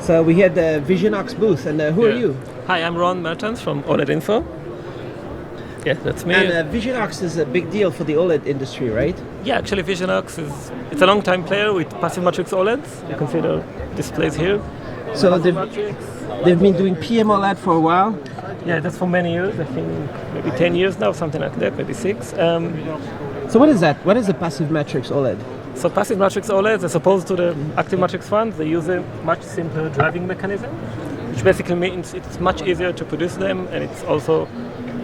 So we had the Visionox booth, and who are you? Hi, I'm Ron Mertens from OLED-info. Yeah, that's me. And Visionox is a big deal for the OLED industry, right? Yeah, actually Visionox it's a long-time player with passive matrix OLEDs. You can see the displays here. So they've been doing PMOLED for a while? Yeah, that's for many years. I think maybe 10 years now, something like that, maybe 6. So what is that? What is the passive matrix OLED? So passive matrix OLEDs, as opposed to the active matrix ones, they use a much simpler driving mechanism, which basically means it's much easier to produce them, and it's also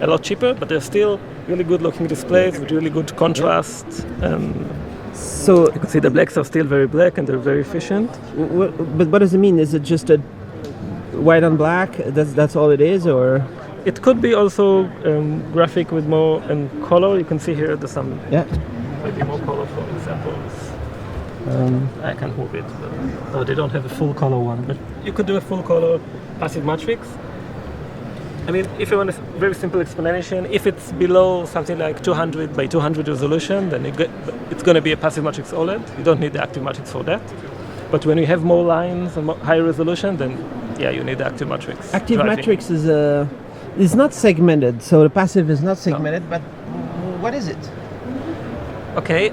a lot cheaper, but they're still really good looking displays with really good contrast. So you can see the blacks are still very black and they're very efficient. But what does it mean? Is it just a white on black? That's all it is, or? It could be also graphic with more color. You can see here there's some maybe more color, for example. I can't move it, but they don't have a full color one. But you could do a full color passive matrix. I mean, if you want a very simple explanation, if it's below something like 200 by 200 resolution, then it's going to be a passive matrix OLED. You don't need the active matrix for that. But when you have more lines and higher resolution, then yeah, you need the active matrix. Active matrix is not segmented, so the passive is not segmented. No. But what is it? Okay.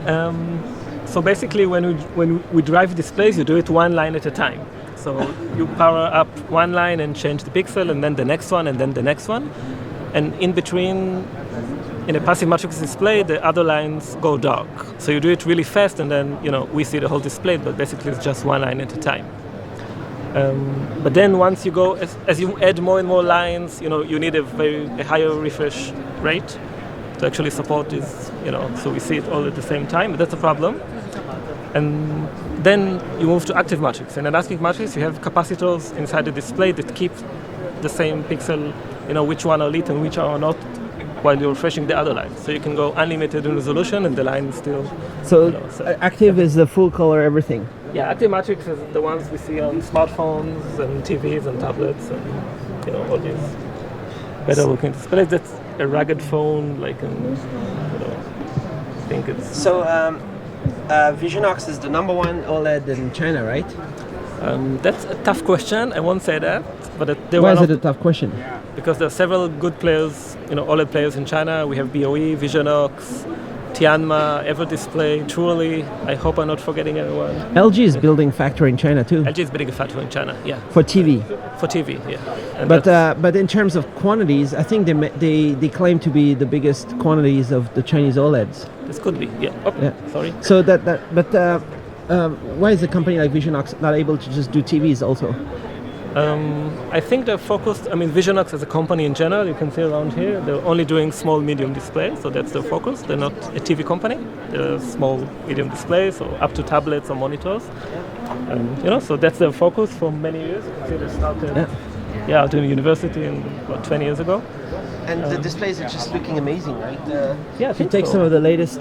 So basically, when we drive displays, you do it one line at a time. So you power up one line and change the pixel, and then the next one, and then the next one. And in between, in a passive matrix display, the other lines go dark. So you do it really fast, and then we see the whole display, but basically it's just one line at a time. But then once you go, as you add more and more lines, you need a higher refresh rate to actually support this, so we see it all at the same time. But that's a problem. And then you move to active matrix. In an active matrix, you have capacitors inside the display that keep the same pixel, which one are lit and which are not, while you're refreshing the other lines. So you can go unlimited in resolution, and the line is still. So active is the full color everything. Yeah, active matrix is the ones we see on smartphones and TVs and tablets and all these better looking displays. That's a rugged phone, like I think it's. So. Visionox is the number one OLED in China, right? That's a tough question. I won't say that, but why is it a tough question? Because there are several good players, OLED players in China. We have BOE, Visionox, Tianma, Everdisplay, Truly. I hope I'm not forgetting anyone. LG is building factory in China too. LG is building a factory in China, yeah. For TV. For TV, yeah. And but in terms of quantities, I think they claim to be the biggest quantities of the Chinese OLEDs. This could be, yeah. Okay, yeah. Sorry. So why is a company like Visionox not able to just do TVs also? I think they're focused. I mean, Visionox as a company in general, you can see around here, they're only doing small, medium displays, so that's their focus. They're not a TV company. They're small, medium displays, so up to tablets or monitors. So that's their focus for many years. You can see they started out in university 20 years ago. And the displays are just looking amazing, right? Yeah, if you take some of the latest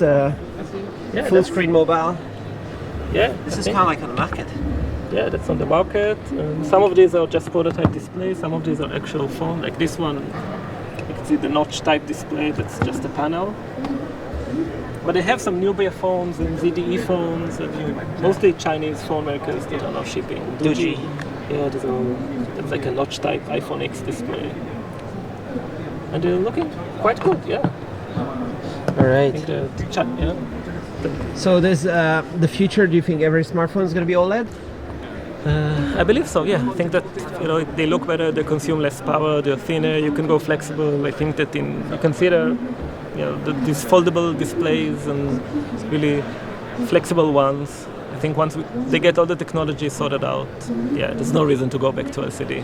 full-screen mobile, this is kind of like on the market. Yeah, that's on the market. Some of these are just prototype displays. Some of these are actual phone. Like this one, you can see the notch type display. That's just a panel. But they have some Nubia phones and ZDE phones, and mostly Chinese phone makers that are now shipping. Doji. Yeah, that's like a notch type iPhone X display. And they're looking quite good, yeah. All right. I think So there's the future. Do you think every smartphone is going to be OLED? I believe so. Yeah, I think that they look better. They consume less power. They're thinner. You can go flexible. I think that you consider these foldable displays and really flexible ones. I think once they get all the technology sorted out, there's no reason to go back to LCD.